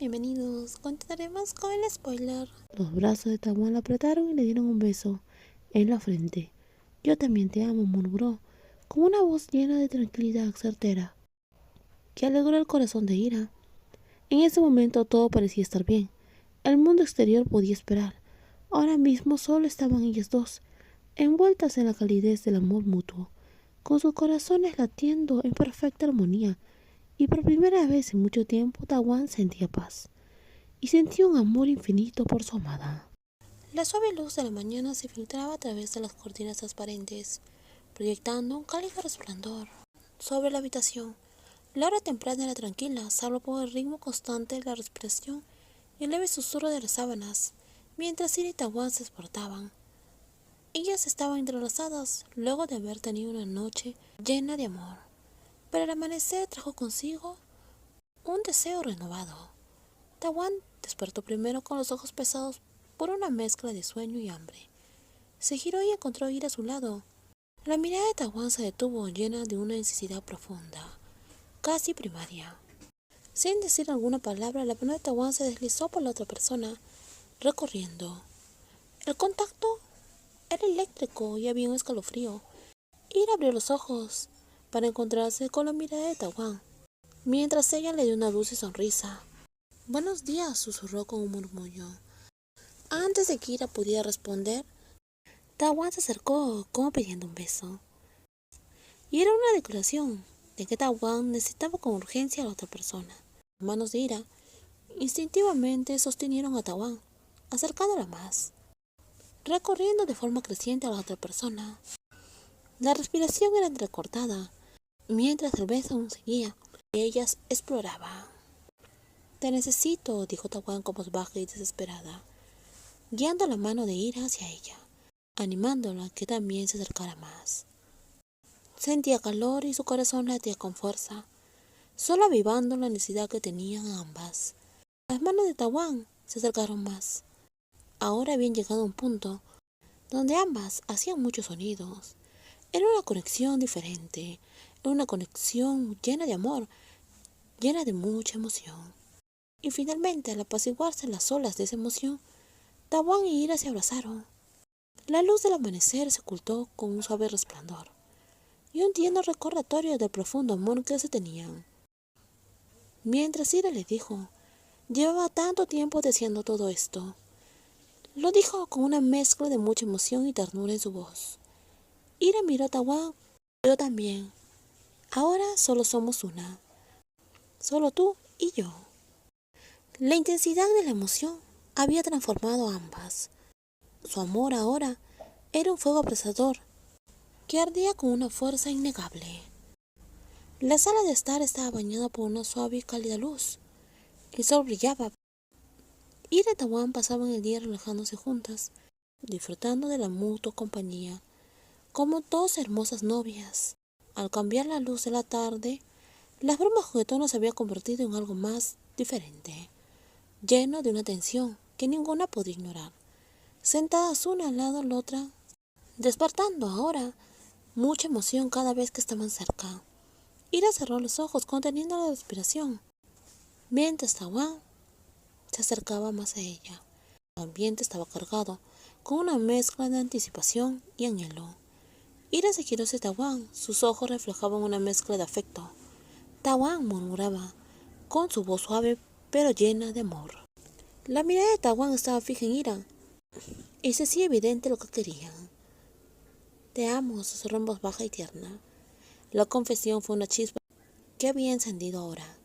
bienvenidos. Continuaremos con el spoiler. Los brazos de Tawan la apretaron y le dieron un beso en la frente. Yo también te amo, murmuró, con una voz llena de tranquilidad certera, que alegró el corazón de Ira. En ese momento todo parecía estar bien. El mundo exterior podía esperar. Ahora mismo solo estaban ellas dos, envueltas en la calidez del amor mutuo, con sus corazones latiendo en perfecta armonía, y por primera vez en mucho tiempo Tawan sentía paz, y sentía un amor infinito por su amada. La suave luz de la mañana se filtraba a través de las cortinas transparentes, proyectando un cálido resplandor sobre la habitación. La hora temprana era tranquila, salvo por el ritmo constante de la respiración y el leve susurro de las sábanas, mientras Ira y Tawan se despertaban. Ellas estaban entrelazadas luego de haber tenido una noche llena de amor, pero el amanecer trajo consigo un deseo renovado. Tawan despertó primero con los ojos pesados por una mezcla de sueño y hambre. Se giró y encontró a Ira a su lado. La mirada de Tawan se detuvo, llena de una necesidad profunda, casi primaria. Sin decir alguna palabra, la mano de Tawan se deslizó por la otra persona, recorriendo. El contacto era eléctrico y había un escalofrío. Ira abrió los ojos para encontrarse con la mirada de Tawan, mientras ella le dio una dulce sonrisa. «Buenos días», susurró con un murmullo. Antes de que Ira pudiera responder, Tawan se acercó como pidiendo un beso. Y era una declaración de que Tawan necesitaba con urgencia a la otra persona. Las manos de Ira instintivamente sostenieron a Tawan, acercándola más, recorriendo de forma creciente a la otra persona. La respiración era entrecortada, mientras el beso aún seguía y ellas exploraban. «Te necesito», dijo Tawan con voz baja y desesperada, guiando la mano de Ira hacia ella, animándola a que también se acercara más. Sentía calor y su corazón latía con fuerza, solo avivando la necesidad que tenían ambas. Las manos de Tawan se acercaron más. Ahora habían llegado a un punto donde ambas hacían muchos sonidos. Era una conexión diferente, era una conexión llena de amor, llena de mucha emoción. Y finalmente, al apaciguarse las olas de esa emoción, Tawan y Ira se abrazaron. La luz del amanecer se ocultó con un suave resplandor y un tierno recordatorio del profundo amor que se tenían. Mientras Ira le dijo, llevaba tanto tiempo deseando todo esto. Lo dijo con una mezcla de mucha emoción y ternura en su voz. Ira miró a Tawan, yo también. Ahora solo somos una. Solo tú y yo. La intensidad de la emoción había transformado a ambas. Su amor ahora era un fuego abrasador que ardía con una fuerza innegable. La sala de estar estaba bañada por una suave y cálida luz. El sol brillaba. Ira y Tawan pasaban el día relajándose juntas, disfrutando de la mutua compañía, como dos hermosas novias. Al cambiar la luz de la tarde, las bromas juguetonas se había convertido en algo más diferente, lleno de una tensión que ninguna podía ignorar, sentadas una al lado de la otra, despertando ahora mucha emoción cada vez que estaban cerca. Ira cerró los ojos conteniendo la respiración, mientras Tawan se acercaba más a ella. El ambiente estaba cargado con una mezcla de anticipación y anhelo. Ira se giró hacia Tawan, sus ojos reflejaban una mezcla de afecto. Tawan murmuraba, con su voz suave pero llena de amor. La mirada de Tawan estaba fija en Ira, y se hacía evidente lo que querían. «Te amo», susurró en voz baja y tierna. La confesión fue una chispa que había encendido ahora.